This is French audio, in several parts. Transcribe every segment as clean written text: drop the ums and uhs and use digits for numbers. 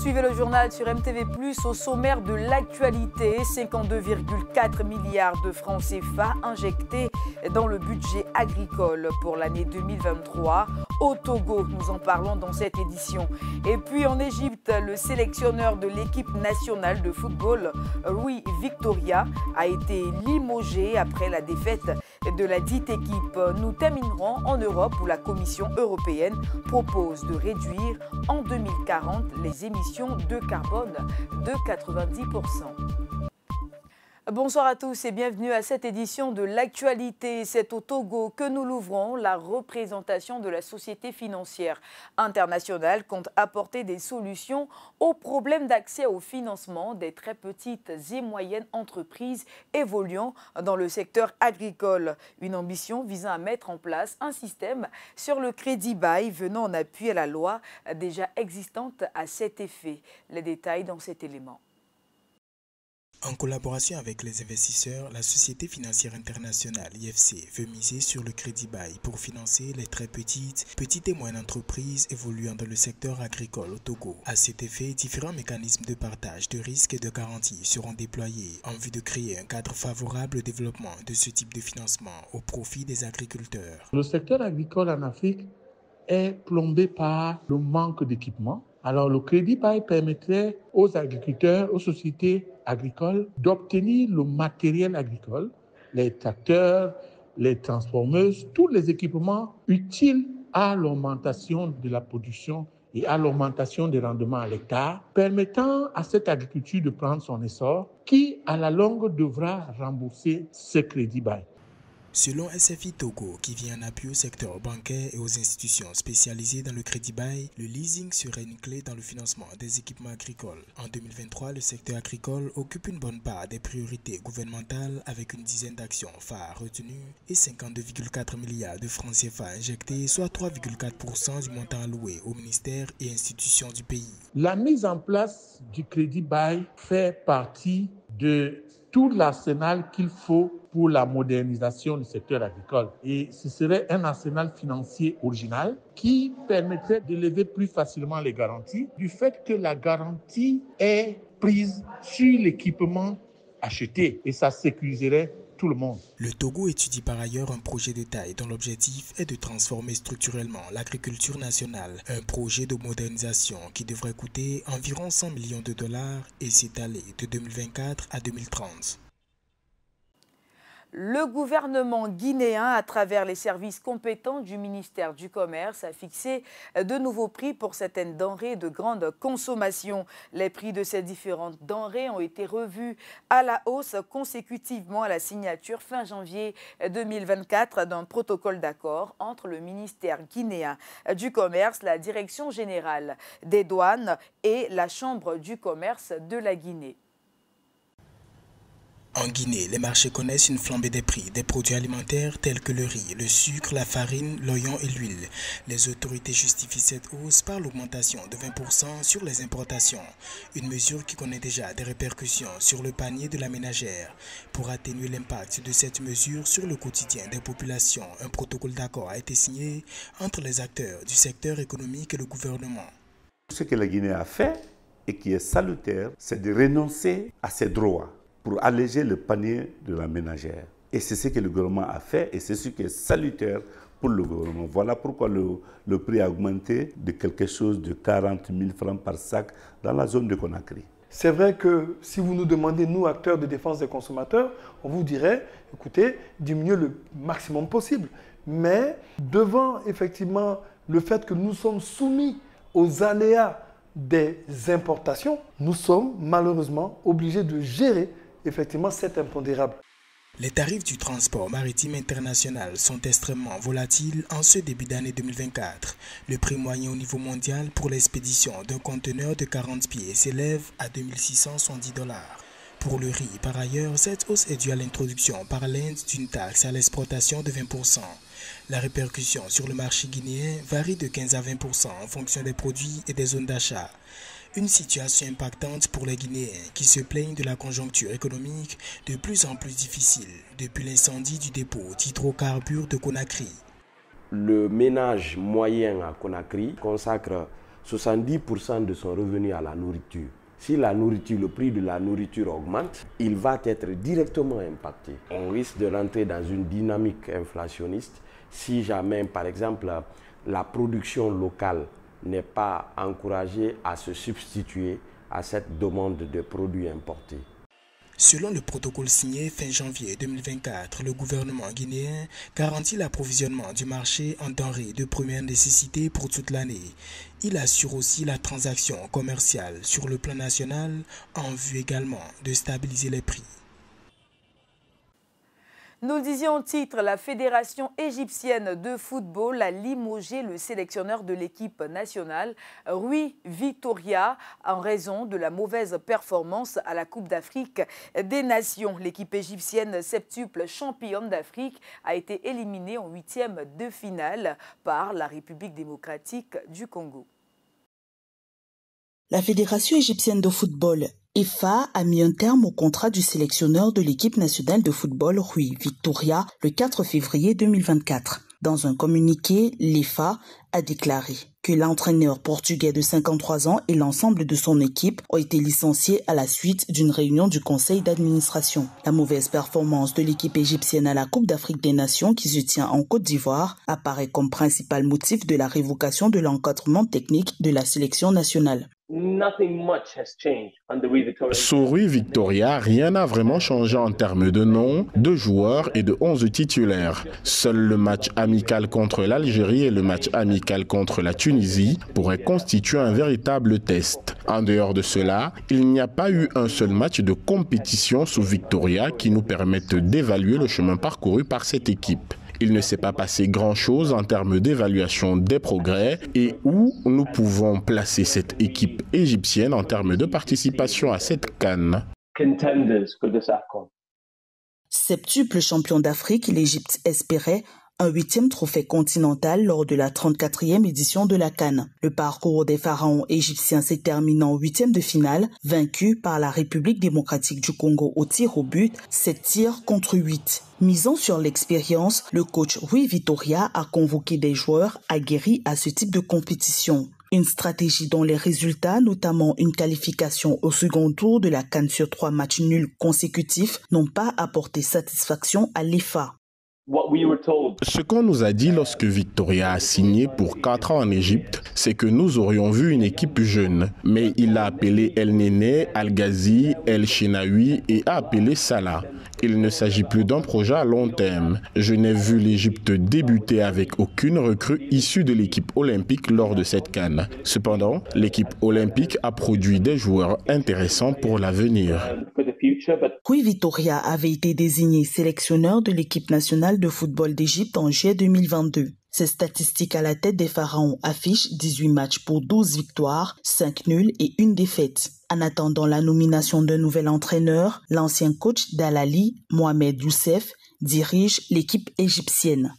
suivez le journal sur MTV+, au sommaire de l'actualité, 52,4 milliards de francs CFA injectés dans le budget agricole pour l'année 2023. Au Togo, nous en parlons dans cette édition. Et puis en Égypte, le sélectionneur de l'équipe nationale de football, Rui Victoria, a été limogé après la défaite de la dite équipe. Nous terminerons en Europe où la Commission européenne propose de réduire en 2040 les émissions de carbone de 90%. Bonsoir à tous et bienvenue à cette édition de l'actualité. C'est au Togo que nous l'ouvrons. La représentation de la société financière internationale compte apporter des solutions aux problèmes d'accès au financement des très petites et moyennes entreprises évoluant dans le secteur agricole. Une ambition visant à mettre en place un système sur le crédit bail venant en appui à la loi déjà existante à cet effet. Les détails dans cet élément. En collaboration avec les investisseurs, la Société financière internationale IFC veut miser sur le crédit bail pour financer les très petites et moyennes entreprises évoluant dans le secteur agricole au Togo. À cet effet, différents mécanismes de partage de risques et de garantie seront déployés en vue de créer un cadre favorable au développement de ce type de financement au profit des agriculteurs. Le secteur agricole en Afrique est plombé par le manque d'équipement. Alors, le crédit bail permettrait aux agriculteurs, aux sociétés agricoles d'obtenir le matériel agricole, les tracteurs, les transformeuses, tous les équipements utiles à l'augmentation de la production et à l'augmentation des rendements à l'hectare, permettant à cette agriculture de prendre son essor qui, à la longue, devra rembourser ce crédit bail. Selon SFI Togo, qui vient en appui au secteur bancaire et aux institutions spécialisées dans le crédit bail, le leasing serait une clé dans le financement des équipements agricoles. En 2023, le secteur agricole occupe une bonne part des priorités gouvernementales avec une dizaine d'actions phares retenues et 52,4 milliards de francs CFA injectés, soit 3,4% du montant alloué aux ministères et institutions du pays. La mise en place du crédit bail fait partie de tout l'arsenal qu'il faut pour la modernisation du secteur agricole. Et ce serait un arsenal financier original qui permettrait d'élever plus facilement les garanties du fait que la garantie est prise sur l'équipement acheté et ça sécuriserait tout le monde. Le Togo étudie par ailleurs un projet de taille dont l'objectif est de transformer structurellement l'agriculture nationale. Un projet de modernisation qui devrait coûter environ 100 millions de dollars et s'étaler de 2024 à 2030. Le gouvernement guinéen, à travers les services compétents du ministère du Commerce, a fixé de nouveaux prix pour certaines denrées de grande consommation. Les prix de ces différentes denrées ont été revus à la hausse consécutivement à la signature fin janvier 2024 d'un protocole d'accord entre le ministère guinéen du Commerce, la Direction générale des douanes et la Chambre du commerce de la Guinée. En Guinée, les marchés connaissent une flambée des prix des produits alimentaires tels que le riz, le sucre, la farine, l'oignon et l'huile. Les autorités justifient cette hausse par l'augmentation de 20% sur les importations, une mesure qui connaît déjà des répercussions sur le panier de la ménagère. Pour atténuer l'impact de cette mesure sur le quotidien des populations, un protocole d'accord a été signé entre les acteurs du secteur économique et le gouvernement. Ce que la Guinée a fait et qui est salutaire, c'est de renoncer à ses droits pour alléger le panier de la ménagère. Et c'est ce que le gouvernement a fait et c'est ce qui est salutaire pour le gouvernement. Voilà pourquoi le prix a augmenté de quelque chose de 40 000 francs par sac dans la zone de Conakry. C'est vrai que si vous nous demandez, nous, acteurs de défense des consommateurs, on vous dirait, écoutez, diminuez le maximum possible. Mais devant, effectivement, le fait que nous sommes soumis aux aléas des importations, nous sommes malheureusement obligés de gérer effectivement cet impondérable. Les tarifs du transport maritime international sont extrêmement volatiles en ce début d'année 2024. Le prix moyen au niveau mondial pour l'expédition d'un conteneur de 40 pieds s'élève à 2670 $. Pour le riz, par ailleurs, cette hausse est due à l'introduction par l'Inde d'une taxe à l'exportation de 20%. La répercussion sur le marché guinéen varie de 15 à 20% en fonction des produits et des zones d'achat. Une situation impactante pour les Guinéens qui se plaignent de la conjoncture économique de plus en plus difficile depuis l'incendie du dépôt d'hydrocarbures de Conakry. Le ménage moyen à Conakry consacre 70% de son revenu à la nourriture. Si le prix de la nourriture augmente, il va être directement impacté. On risque de rentrer dans une dynamique inflationniste si jamais, par exemple, la production locale n'est pas encouragée à se substituer à cette demande de produits importés. Selon le protocole signé fin janvier 2024, le gouvernement guinéen garantit l'approvisionnement du marché en denrées de première nécessité pour toute l'année. Il assure aussi la transaction commerciale sur le plan national en vue également de stabiliser les prix. Nous le disions au titre, la Fédération égyptienne de football a limogé le sélectionneur de l'équipe nationale, Rui Vitória, en raison de la mauvaise performance à la Coupe d'Afrique des Nations. L'équipe égyptienne septuple championne d'Afrique a été éliminée en 8e de finale par la République démocratique du Congo. La Fédération égyptienne de football EFA a mis un terme au contrat du sélectionneur de l'équipe nationale de football Rui Vitória le 4 février 2024. Dans un communiqué, l'EFA a déclaré que l'entraîneur portugais de 53 ans et l'ensemble de son équipe ont été licenciés à la suite d'une réunion du conseil d'administration. La mauvaise performance de l'équipe égyptienne à la Coupe d'Afrique des Nations qui se tient en Côte d'Ivoire apparaît comme principal motif de la révocation de l'encadrement technique de la sélection nationale. Sous Rui Vitória, rien n'a vraiment changé en termes de nom, de joueurs et de 11 titulaires. Seul le match amical contre l'Algérie et le match amical contre la Tunisie pourraient constituer un véritable test. En dehors de cela, il n'y a pas eu un seul match de compétition sous Vitória qui nous permette d'évaluer le chemin parcouru par cette équipe. Il ne s'est pas passé grand-chose en termes d'évaluation des progrès et où nous pouvons placer cette équipe égyptienne en termes de participation à cette CAN. Septuple champion d'Afrique, l'Égypte espérait un 8e trophée continental lors de la 34e édition de la CAN. Le parcours des pharaons égyptiens s'est terminé en 8e de finale, vaincu par la République démocratique du Congo au tir au but, 7 tirs contre 8. Misant sur l'expérience, le coach Rui Vitória a convoqué des joueurs aguerris à ce type de compétition. Une stratégie dont les résultats, notamment une qualification au second tour de la CAN sur 3 matchs nuls consécutifs, n'ont pas apporté satisfaction à l'EFA. Ce qu'on nous a dit lorsque Vitória a signé pour 4 ans en Égypte, c'est que nous aurions vu une équipe jeune. Mais il a appelé El Néné, Al-Ghazi, El Chenaoui et a appelé Salah. Il ne s'agit plus d'un projet à long terme. Je n'ai vu l'Égypte débuter avec aucune recrue issue de l'équipe olympique lors de cette CAN. Cependant, l'équipe olympique a produit des joueurs intéressants pour l'avenir. Rui Vitória avait été désigné sélectionneur de l'équipe nationale de football d'Égypte en juillet 2022. Ses statistiques à la tête des pharaons affichent 18 matchs pour 12 victoires, 5 nuls et 1 défaite. En attendant la nomination d'un nouvel entraîneur, l'ancien coach d'Al Ahly, Mohamed Youssef, dirige l'équipe égyptienne.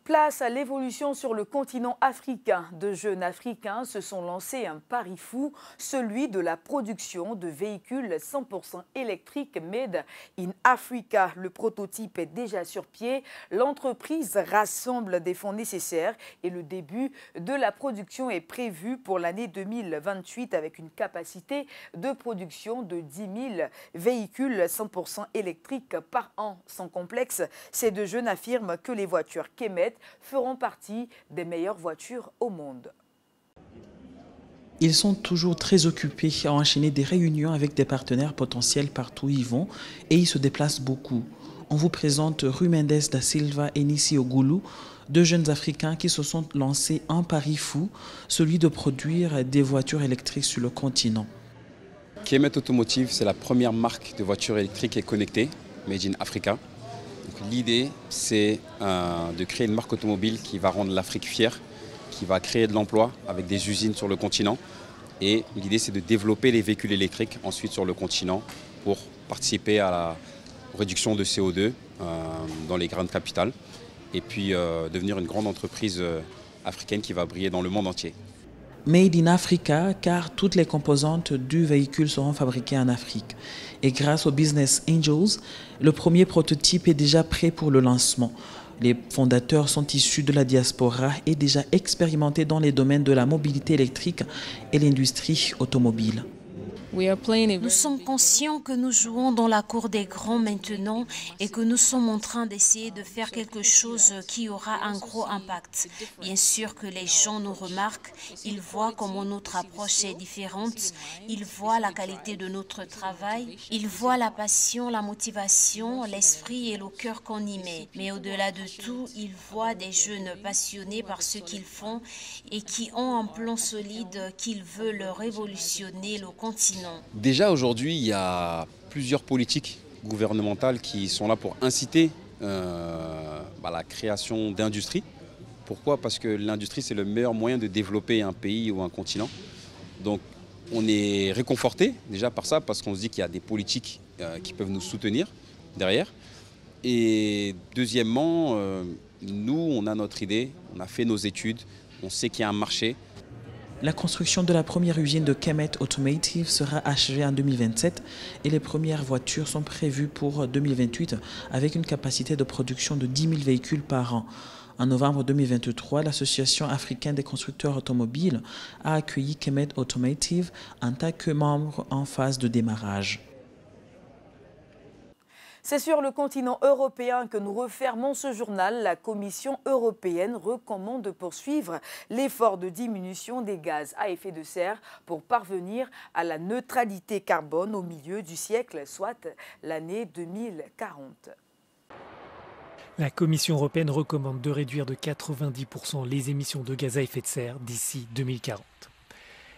Place à l'évolution sur le continent africain. De jeunes Africains se sont lancés un pari fou, celui de la production de véhicules 100% électriques made in Africa. Le prototype est déjà sur pied. L'entreprise rassemble des fonds nécessaires et le début de la production est prévu pour l'année 2028 avec une capacité de production de 10 000 véhicules 100% électriques par an. Sans complexe, ces deux jeunes affirment que les voitures qu'émettent feront partie des meilleures voitures au monde. Ils sont toujours très occupés à enchaîner des réunions avec des partenaires potentiels partout où ils vont et ils se déplacent beaucoup. On vous présente Rui Mendes da Silva et Nissi Ogoulou, deux jeunes Africains qui se sont lancés un pari fou, celui de produire des voitures électriques sur le continent. Kemet Automotive, c'est la première marque de voitures électriques et connectées, made in Africa. L'idée, c'est de créer une marque automobile qui va rendre l'Afrique fière, qui va créer de l'emploi avec des usines sur le continent. Et l'idée, c'est de développer les véhicules électriques ensuite sur le continent pour participer à la réduction de CO2 dans les grandes capitales et puis devenir une grande entreprise africaine qui va briller dans le monde entier. Made in Africa, car toutes les composantes du véhicule seront fabriquées en Afrique. Et grâce aux Business Angels, le premier prototype est déjà prêt pour le lancement. Les fondateurs sont issus de la diaspora et déjà expérimentés dans les domaines de la mobilité électrique et l'industrie automobile. Nous sommes conscients que nous jouons dans la cour des grands maintenant et que nous sommes en train d'essayer de faire quelque chose qui aura un gros impact. Bien sûr que les gens nous remarquent, ils voient comment notre approche est différente, ils voient la qualité de notre travail, ils voient la passion, la motivation, l'esprit et le cœur qu'on y met. Mais au-delà de tout, ils voient des jeunes passionnés par ce qu'ils font et qui ont un plan solide qu'ils veulent révolutionner le continent. Déjà aujourd'hui, il y a plusieurs politiques gouvernementales qui sont là pour inciter la création d'industries. Pourquoi? Parce que l'industrie, c'est le meilleur moyen de développer un pays ou un continent. Donc on est réconforté déjà par ça, parce qu'on se dit qu'il y a des politiques qui peuvent nous soutenir derrière. Et deuxièmement, nous, on a notre idée, on a fait nos études, on sait qu'il y a un marché. La construction de la première usine de Kemet Automotive sera achevée en 2027 et les premières voitures sont prévues pour 2028 avec une capacité de production de 10 000 véhicules par an. En novembre 2023, l'Association africaine des constructeurs automobiles a accueilli Kemet Automotive en tant que membre en phase de démarrage. C'est sur le continent européen que nous refermons ce journal. La Commission européenne recommande de poursuivre l'effort de diminution des gaz à effet de serre pour parvenir à la neutralité carbone au milieu du siècle, soit l'année 2040. La Commission européenne recommande de réduire de 90% les émissions de gaz à effet de serre d'ici 2040.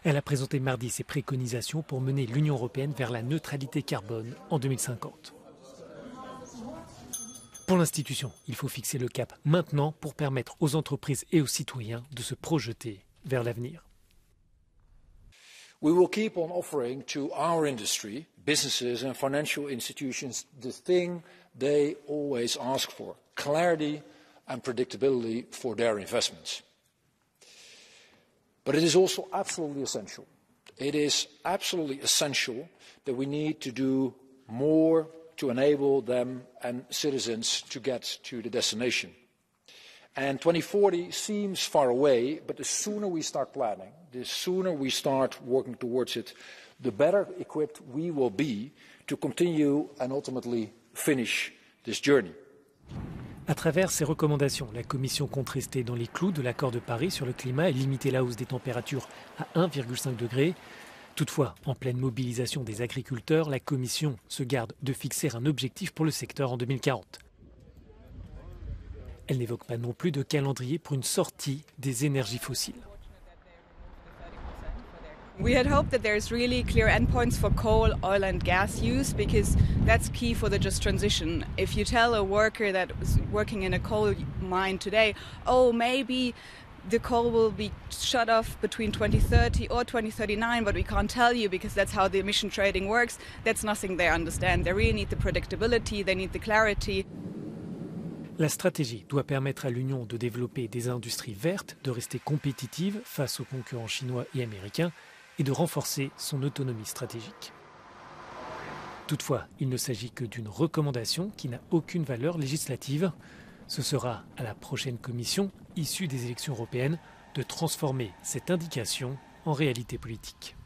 Elle a présenté mardi ses préconisations pour mener l'Union européenne vers la neutralité carbone en 2050. Pour l'institution, il faut fixer le cap maintenant pour permettre aux entreprises et aux citoyens de se projeter vers l'avenir. We will keep on offering to our industry, businesses and financial institutions the thing they always ask for: clarity and predictability for their investments. But it is also absolutely essential. It is absolutely essential that we need to do more to enable them and citizens to get to the destination. And 2040 seems far away, but the sooner we start planning, the sooner we start working towards it, the better equipped we will be to continue and ultimately finish this journey. À travers ces recommandations, la Commission compte rester dans les clous de l'accord de Paris sur le climat et limiter la hausse des températures à 1,5 degré. Toutefois, en pleine mobilisation des agriculteurs, la Commission se garde de fixer un objectif pour le secteur en 2040. Elle n'évoque pas non plus de calendrier pour une sortie des énergies fossiles. We had hoped that there's really clear endpoints for coal, oil and gas use, because that's key for the just transition. If you tell a worker that was working in a coal mine today, oh, maybe the coal will be shut off between 2030 or 2039, but we can't tell you because that's how the emission trading works. That's nothing they understand. They really need the predictability, they need the clarity. La stratégie doit permettre à l'Union de développer des industries vertes, de rester compétitive face aux concurrents chinois et américains et de renforcer son autonomie stratégique. Toutefois, il ne s'agit que d'une recommandation qui n'a aucune valeur législative. Ce sera à la prochaine commission, issue des élections européennes, de transformer cette indication en réalité politique.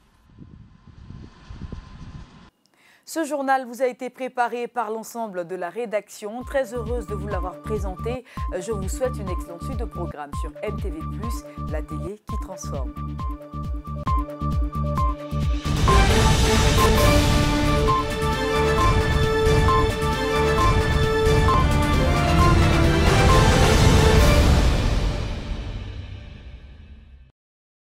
Ce journal vous a été préparé par l'ensemble de la rédaction. Très heureuse de vous l'avoir présenté. Je vous souhaite une excellente suite de programmes sur MTV+, la télé qui transforme.